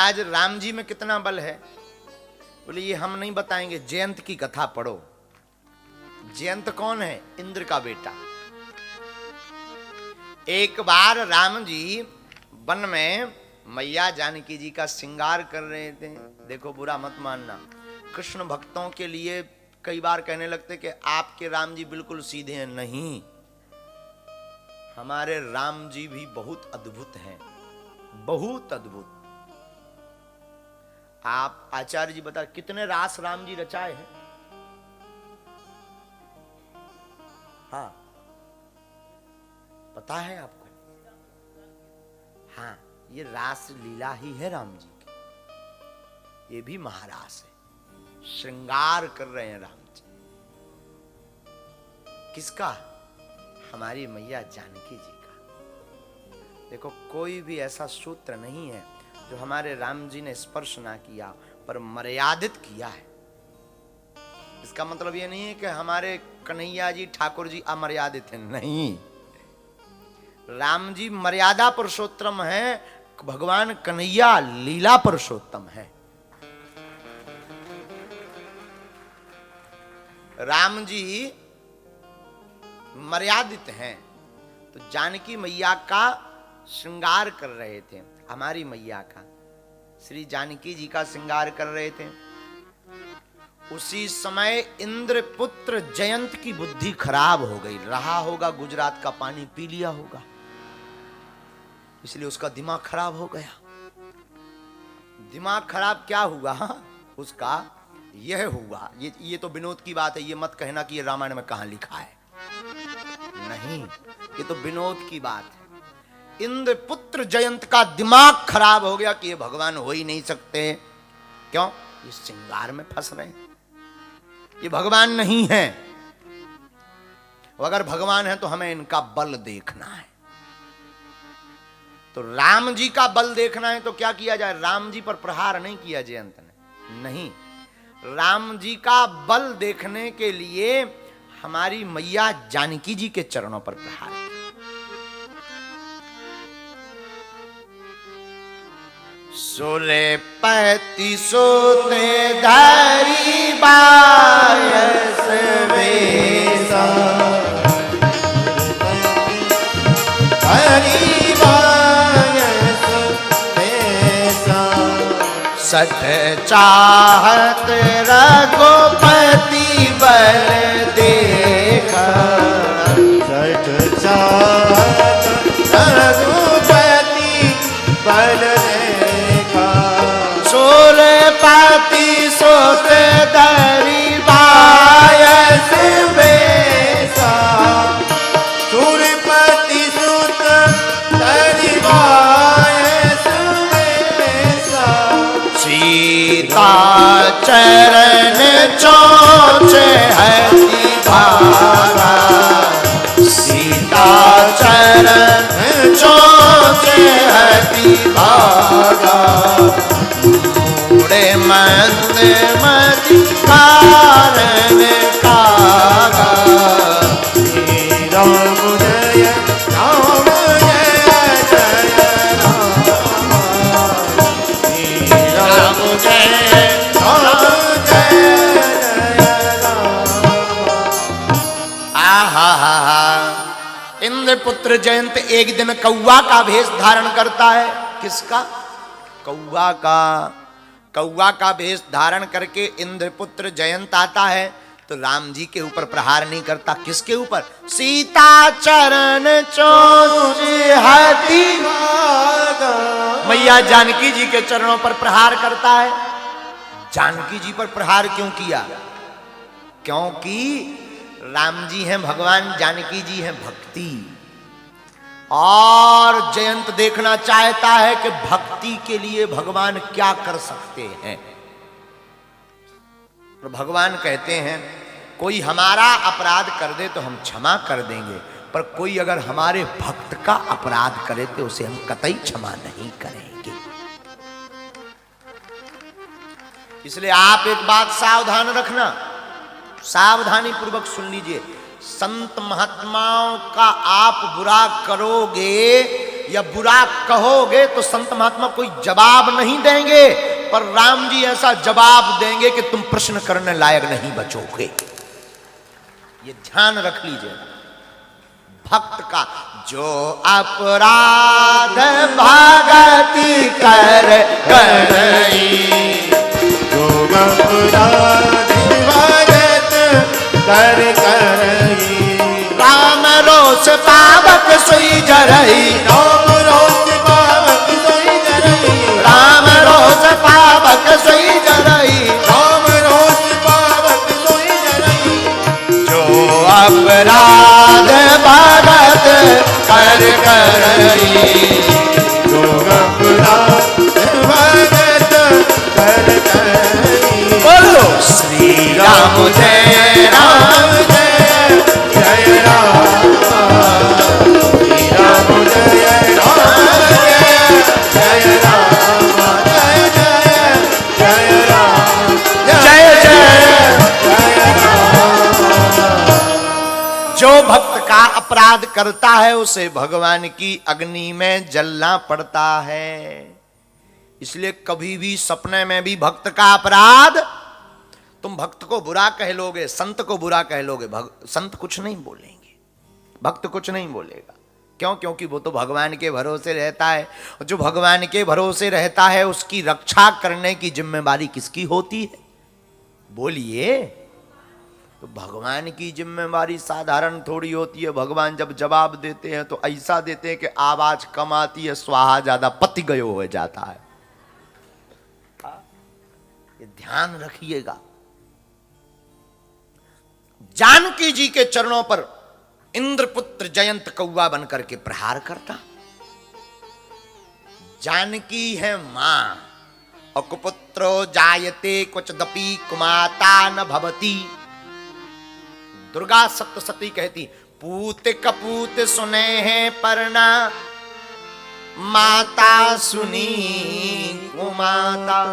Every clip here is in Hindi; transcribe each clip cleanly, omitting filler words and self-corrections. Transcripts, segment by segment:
महाराज राम जी में कितना बल है? बोले ये हम नहीं बताएंगे, जयंत की कथा पढ़ो। जयंत कौन है? इंद्र का बेटा। एक बार राम जी वन में मैया जानकी जी का श्रृंगार कर रहे थे। देखो बुरा मत मानना, कृष्ण भक्तों के लिए कई बार कहने लगते कि आपके राम जी बिल्कुल सीधे हैं। नहीं, हमारे राम जी भी बहुत अद्भुत हैं, बहुत अद्भुत। आप आचार्य जी बता कितने रास राम जी रचाए हैं? हाँ, पता है आपको? हाँ, ये रास लीला ही है राम जी की। ये भी महारास है। श्रृंगार कर रहे हैं राम जी। किसका? हमारी मैया जानकी जी का। देखो कोई भी ऐसा सूत्र नहीं है जो हमारे राम जी ने स्पर्श ना किया, पर मर्यादित किया है। इसका मतलब ये नहीं है कि हमारे कन्हैया जी ठाकुर जी अमर्यादित हैं, नहीं। राम जी मर्यादा पुरुषोत्तम है, भगवान कन्हैया लीला पुरुषोत्तम है। राम जी मर्यादित हैं, तो जानकी मैया का श्रृंगार कर रहे थे। हमारी मैया का, श्री जानकी जी का श्रृंगार कर रहे थे। उसी समय इंद्रपुत्र जयंत की बुद्धि खराब हो गई। रहा होगा गुजरात का पानी पी लिया होगा, इसलिए उसका दिमाग खराब हो गया। दिमाग खराब क्या हुआ उसका? यह हुआ, ये तो विनोद की बात है। ये मत कहना कि ये रामायण में कहां लिखा है। नहीं, ये तो विनोद की बात है। इंद्रपुत्र जयंत का दिमाग खराब हो गया कि ये भगवान हो ही नहीं सकते। क्यों? ये श्रृंगार में फंस रहे हैं, ये भगवान नहीं है। अगर भगवान है तो हमें इनका बल देखना है। तो राम जी का बल देखना है तो क्या किया जाए? राम जी पर प्रहार नहीं किया जयंत ने, नहीं। राम जी का बल देखने के लिए हमारी मैया जानकी जी के चरणों पर प्रहार किया। सोले 35 धारी बायस वेसा, हरि बायस वेसा, सत चाहत रघुपति बल देखा, सत चाहत रघुपति बल पाती सोत दरी बायस वेसा, सूरपति सुत दरी बायस वेसा, सीता चरण चोचे हरि भागा, सीता चरण चोचे हरि भागा, मंद मति कारण कागा, राम जय राम जय जय राम, राम जय राम जय जय राम। आहा, इंद्रपुत्र जयंत एक दिन कौवा का भेष धारण करता है। किसका? कौवा का। कौवा का भेष धारण करके इंद्रपुत्र जयंत आता है तो राम जी के ऊपर प्रहार नहीं करता। किसके ऊपर? सीता चरण चोचे हरि भागा, मैया जानकी जी के चरणों पर प्रहार करता है। जानकी जी पर प्रहार क्यों किया? क्योंकि राम जी हैं भगवान, जानकी जी हैं भक्ति। और जयंत देखना चाहता है कि भक्ति के लिए भगवान क्या कर सकते हैं। तो भगवान कहते हैं कोई हमारा अपराध कर दे तो हम क्षमा कर देंगे, पर कोई अगर हमारे भक्त का अपराध करे तो उसे हम कतई क्षमा नहीं करेंगे। इसलिए आप एक बात सावधान रखना, सावधानी पूर्वक सुन लीजिए। संत महात्माओं का आप बुरा करोगे या बुरा कहोगे तो संत महात्मा कोई जवाब नहीं देंगे, पर राम जी ऐसा जवाब देंगे कि तुम प्रश्न करने लायक नहीं बचोगे। ये ध्यान रख लीजिए। भक्त का जो अपराध भगति कर करई, जो अपराध भगत कर करई, राम रोष पावक सोई जरई, राम रोष पावक सोई जरई, राम रोष पावक सोई जरई, राम रोष पावक सोई जरई, जो अपराध भगत कर करई, जो अपराध भगत कर करई। बोलो श्री राम जय राम जय जय राम, श्री राम जय राम जय राम, जय जय जय राम, जय जय। जय राम। जो भक्त का अपराध करता है उसे भगवान की अग्नि में जलना पड़ता है। इसलिए कभी भी सपने में भी भक्त का अपराध, तुम भक्त को बुरा कह लोगे, संत को बुरा कह लोगे, संत कुछ नहीं बोलेंगे, भक्त कुछ नहीं बोलेगा। क्यों? क्योंकि वो तो भगवान के भरोसे रहता है। जो भगवान के भरोसे रहता है उसकी रक्षा करने की जिम्मेदारी किसकी होती है? बोलिए। तो भगवान की जिम्मेदारी साधारण थोड़ी होती है। भगवान जब जवाब देते हैं तो ऐसा देते हैं कि आवाज कम आती है, स्वाहा ज्यादा पति गयो हो जाता है। ये ध्यान रखिएगा। जानकी जी के चरणों पर इंद्रपुत्र जयंत कौवा बनकर के प्रहार करता। जानकी है मां, और कुपुत्रो जायते क्वचदपि कुमाता न भवती। दुर्गा सप्तशती कहती, पूत कपूत सुने हैं परना, माता सुनी कुमाता।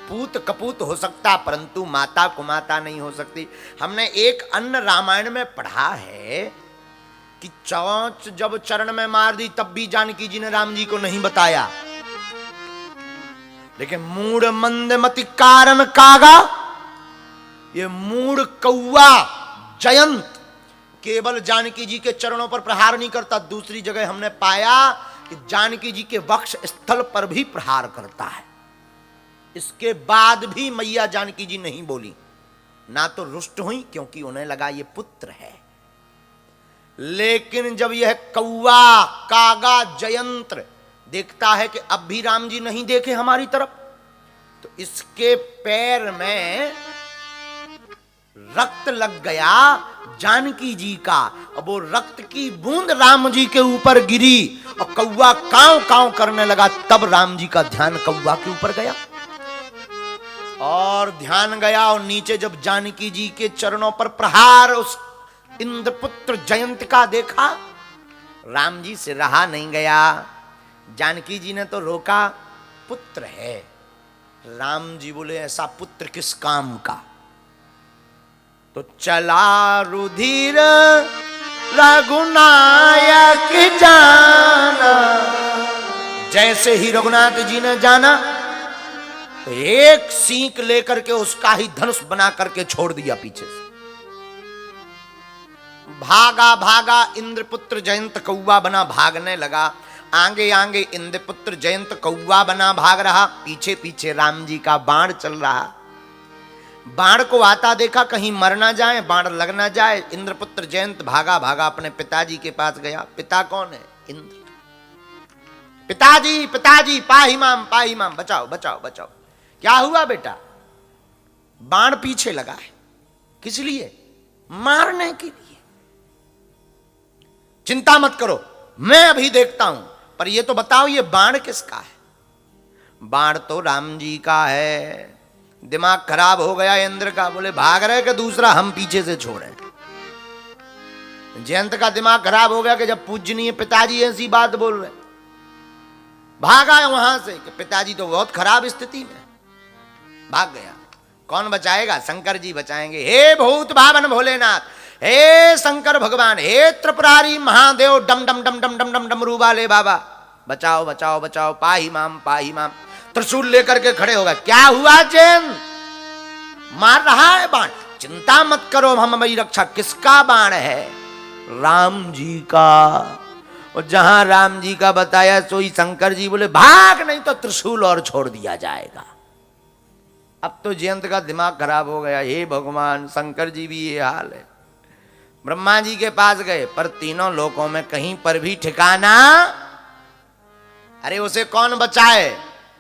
पूत कपूत हो सकता परंतु माता कुमाता नहीं हो सकती। हमने एक अन्य रामायण में पढ़ा है कि चौंच जब चरण में मार दी तब भी जानकी जी ने राम जी को नहीं बताया। लेकिन मूढ़ मंदमति कारण कागा, ये मूढ़ कौवा जयंत केवल जानकी जी के चरणों पर प्रहार नहीं करता, दूसरी जगह हमने पाया कि जानकी जी के वक्ष स्थल पर भी प्रहार करता है। इसके बाद भी मैया जानकी जी नहीं बोली, ना तो रुष्ट हुई क्योंकि उन्हें लगा ये पुत्र है। लेकिन जब यह कौवा कागा जयंत्र देखता है कि अब भी राम जी नहीं देखे हमारी तरफ, तो इसके पैर में रक्त लग गया जानकी जी का। अब वो रक्त की बूंद राम जी के ऊपर गिरी और कौवा कांव कांव करने लगा। तब राम जी का ध्यान कौवा के ऊपर गया और ध्यान गया, और नीचे जब जानकी जी के चरणों पर प्रहार उस इंद्रपुत्र जयंत का देखा, राम जी से रहा नहीं गया। जानकी जी ने तो रोका, पुत्र है। राम जी बोले, ऐसा पुत्र किस काम का? तो चला रुधिर रघुनायक जाना। जैसे ही रघुनाथ जी ने जाना तो एक सींक लेकर के उसका ही धनुष बना करके छोड़ दिया पीछे से। भागा भागा इंद्रपुत्र जयंत कौवा बना भागने लगा। आगे आगे इंद्रपुत्र जयंत कौवा बना भाग रहा, पीछे पीछे राम जी का बाण चल रहा। बाण को आता देखा कहीं मर ना जाए, बाण लग ना जाए। इंद्रपुत्र जयंत भागा भागा अपने पिताजी के पास गया। पिता कौन है? इंद्र। पिताजी पिताजी पाही माम बचाओ बचाओ बचाओ। क्या हुआ बेटा? बाण पीछे लगा है। किस लिए? मारने के लिए। चिंता मत करो, मैं अभी देखता हूं, पर ये तो बताओ ये बाण किसका है? बाण तो राम जी का है। दिमाग खराब हो गया इंद्र का। बोले भाग रहे कि दूसरा हम पीछे से छोड़े। जयंत का दिमाग खराब हो गया कि जब पूजनीय पिताजी ऐसी बात बोल रहे। भागा वहां से कि पिताजी तो बहुत खराब स्थिति में। भाग गया। कौन बचाएगा? शंकर जी बचाएंगे। हे भूत भावन भोलेनाथ, हे शंकर भगवान, हे त्रिपुरारी महादेव, डम डम डम डम डम डम डमरू वाले बाबा, बचाओ बचाओ बचाओ, पाही माम पाही माम। त्रिशूल लेकर के खड़े हो गए। क्या हुआ जैन? मार रहा है बाण। चिंता मत करो, हम हमारी रक्षा। किसका बाण है? राम जी का। और जहां राम जी का बताया सोई शंकर जी बोले भाग, नहीं तो त्रिशूल और छोड़ दिया जाएगा। अब तो जयंत का दिमाग खराब हो गया। हे भगवान, शंकर जी भी ये हाल है। ब्रह्मा जी के पास गए, पर तीनों लोकों में कहीं पर भी ठिकाना। अरे उसे कौन बचाए?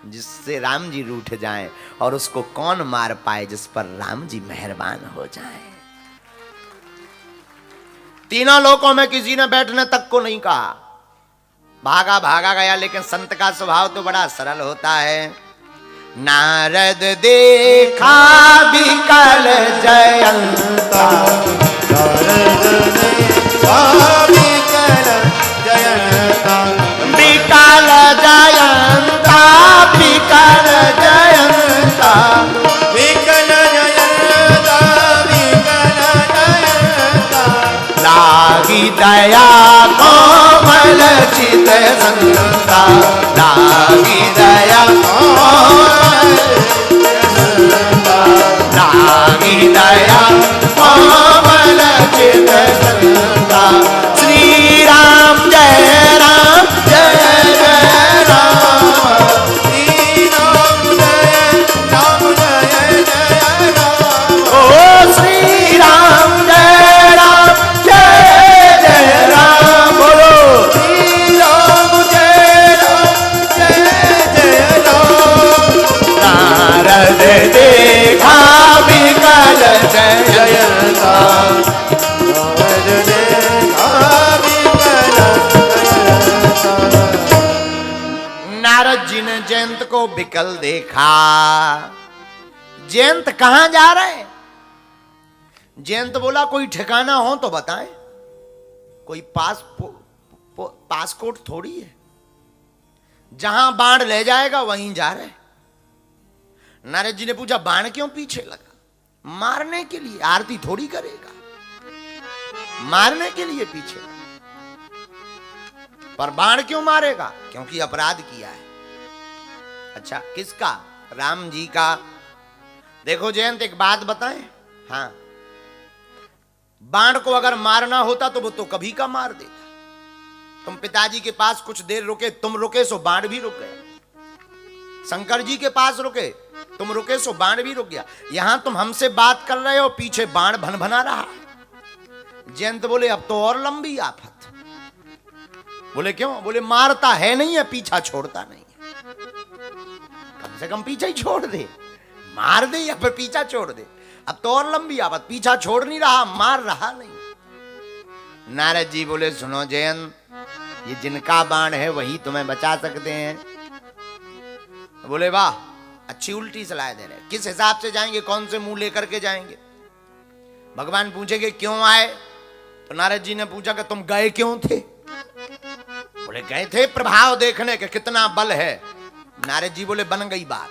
जिससे राम जी रूठ जाएं। और उसको कौन मार पाए? जिस पर राम जी मेहरबान हो जाएं। तीनों लोकों में किसी ने बैठने तक को नहीं कहा। भागा भागा गया। लेकिन संत का स्वभाव तो बड़ा सरल होता है। नारद देखा विकल जयंता, विकल जयंता, विकल जयंता, विकल जयंता, विकल जयंता, लागी दया कोमल चित संता, लागी दया कोमल, लागी दया कोमल चित संता। श्री राम जय राम, जय जय राम, श्री राम जय राम, जय जय राम, ओ श्री राम जय राम, जय जय राम। बोलो श्री राम जय राम, जय जय राम। नारद देखा विकल जयंता, नारद देखा विकल जयंता। नारद जी ने जयंत को विकल देखा। जयंत कहां जा रहे? जयंत बोला कोई ठिकाना हो तो बताएं। कोई पासपोर्ट थोड़ी है, जहां बाण ले जाएगा वहीं जा रहे। नारद जी ने पूछा बाण क्यों पीछे लगा? मारने के लिए, आरती थोड़ी करेगा, मारने के लिए पीछे। पर बाण क्यों मारेगा? क्योंकि अपराध किया है। अच्छा, किसका? राम जी का। देखो जयंत, एक बात बताएं। हाँ, बाण को अगर मारना होता तो वो तो कभी का मार देता। तुम पिताजी के पास कुछ देर रुके, तुम रुके सो बाण भी रुक गया। शंकर जी के पास रुके, तुम रुके सो बाण भी रुक गया। यहां तुम हमसे बात कर रहे हो, पीछे बाण भनभना रहा। जयंत बोले अब तो और लंबी आफत। बोले क्यों? बोले मारता है नहीं है, पीछा छोड़ता नहीं है। कम से कम पीछा ही छोड़ दे, मार दे या फिर पीछा छोड़ दे। अब तो और लंबी आफत, पीछा छोड़ नहीं रहा, मार रहा नहीं। नारद जी बोले सुनो जयंत, ये जिनका बाण है वही तुम्हें बचा सकते हैं। बोले वाह, अच्छी उल्टी सलाह दे रहे। किस हिसाब से जाएंगे? कौन से मुंह लेकर के जाएंगे? भगवान पूछेंगे क्यों आए? तो नारद जी ने पूछा कि तुम गए क्यों थे? बोले गए थे प्रभाव देखने के, कितना बल है। नारद जी बोले बन गई बात।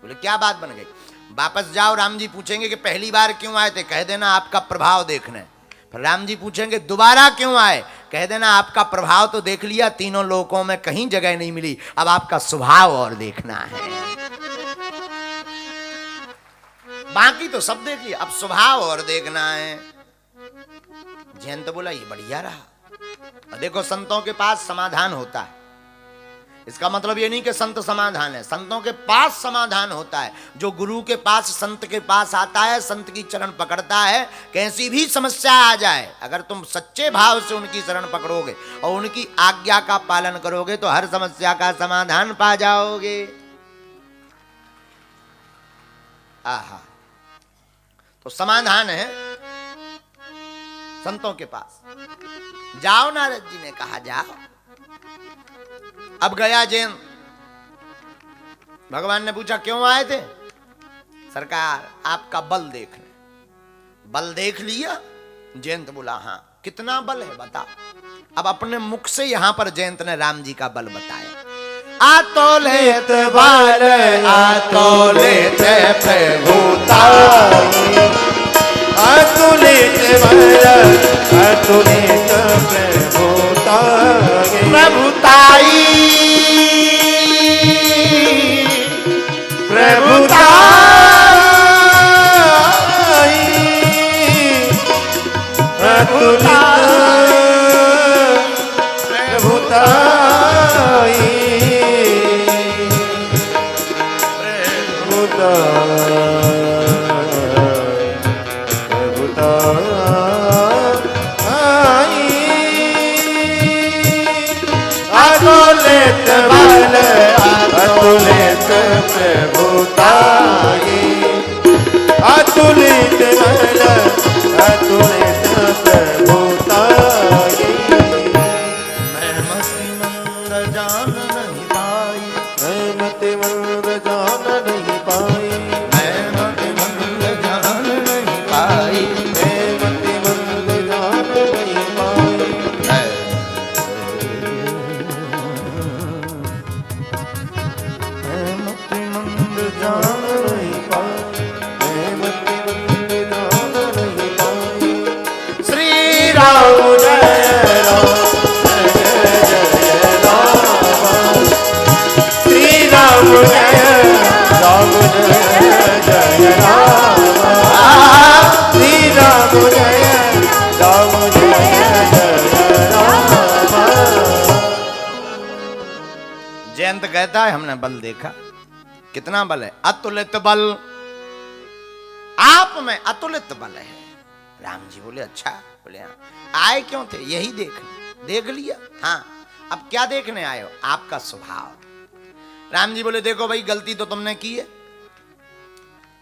बोले क्या बात बन गई? वापस जाओ, राम जी पूछेंगे कि पहली बार क्यों आए थे? कह देना आपका प्रभाव देखने। फिर राम जी पूछेंगे दोबारा क्यों आए? कह देना आपका प्रभाव तो देख लिया, तीनों लोकों में कहीं जगह नहीं मिली, अब आपका स्वभाव और देखना है। बाकी तो सब देख लिया, अब स्वभाव और देखना है। जयंत बोला ये बढ़िया रहा। देखो संतों के पास समाधान होता है। इसका मतलब ये नहीं कि संत समाधान है, संतों के पास समाधान होता है। जो गुरु के पास, संत के पास आता है, संत की चरण पकड़ता है, कैसी भी समस्या आ जाए, अगर तुम सच्चे भाव से उनकी शरण पकड़ोगे और उनकी आज्ञा का पालन करोगे तो हर समस्या का समाधान पा जाओगे। आहा, तो समाधान है संतों के पास। जाओ, नारद जी ने कहा जाओ। अब गया जैन। भगवान ने पूछा क्यों आए थे? सरकार आपका बल देखने। बल देख लिया? जयंत बोला हाँ। कितना बल है बताओ। अब अपने मुख से यहां पर जयंत ने राम जी का बल बताया। अतुलित बल अतुलित प्रभुताई अतुलित बल अतुलित प्रभुताई प्रभुताई प्रभुताई अतुलित प्रभुताई अतुलित बल अतुलित प्रभुताई अतुलित बल अतुलित प्रभुताई मैं मति मंद जान नहीं पाई मैं मति मंद जान नहीं पाई मैं मति मंद जान नहीं पाई मैं मति मंद जान नहीं पाई मैं मति मंद जान नहीं पाई मैं मति मंद जान नहीं पाई श्री राम जय राम जय राम श्री राम जय राम जय जय राम श्री राम जय राम जय जय राम जयंत कहता है हमने बल देखा। कितना बल है? अतुलित बल। आप में अतुलित बल है। राम जी बोले अच्छा। बोले हाँ। आए क्यों थे? यही देख लिया। हाँ, अब क्या देखने आए हो? आपका स्वभाव। राम जी बोले देखो भाई, गलती तो तुमने की है,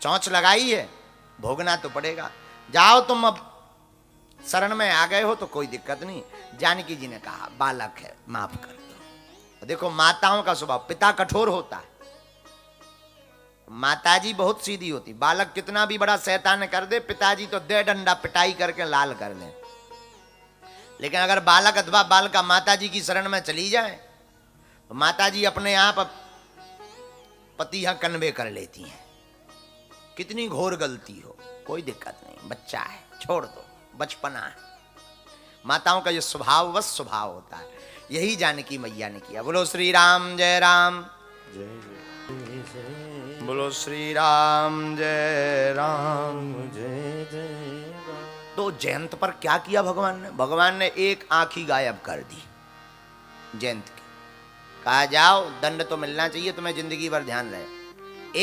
चौंच लगाई है, भोगना तो पड़ेगा। जाओ तुम, अब शरण में आ गए हो तो कोई दिक्कत नहीं। जानकी जी ने कहा बालक है, माफ कर दो। देखो माताओं का स्वभाव, पिता कठोर होता है, माताजी बहुत सीधी होती। बालक कितना भी बड़ा शैतान कर दे, पिताजी तो दे डंडा पिटाई करके लाल कर दे। लेकिन अगर बालक अथवा बालिका माताजी की शरण में चली जाए तो माताजी अपने आप पति यहां कन्वे कर लेती हैं। कितनी घोर गलती हो, कोई दिक्कत नहीं, बच्चा है, छोड़ दो, बचपना है। माताओं का ये स्वभाववश स्वभाव होता है। यही जानकी मैया ने किया। बोलो श्री राम जय राम, बोलो श्री राम जय राम। जय जय तो जयंत पर क्या किया भगवान ने? भगवान ने एक आंख ही गायब कर दी जयंत की। कहा जाओ, दंड तो मिलना चाहिए तुम्हें, जिंदगी भर ध्यान रहे।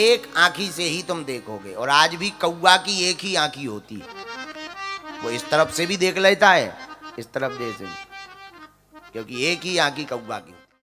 एक आंखी से ही तुम देखोगे। और आज भी कौवा की एक ही आंखी होती है, वो इस तरफ से भी देख लेता है, इस तरफ से भी, क्योंकि एक ही आंखी कौवा की।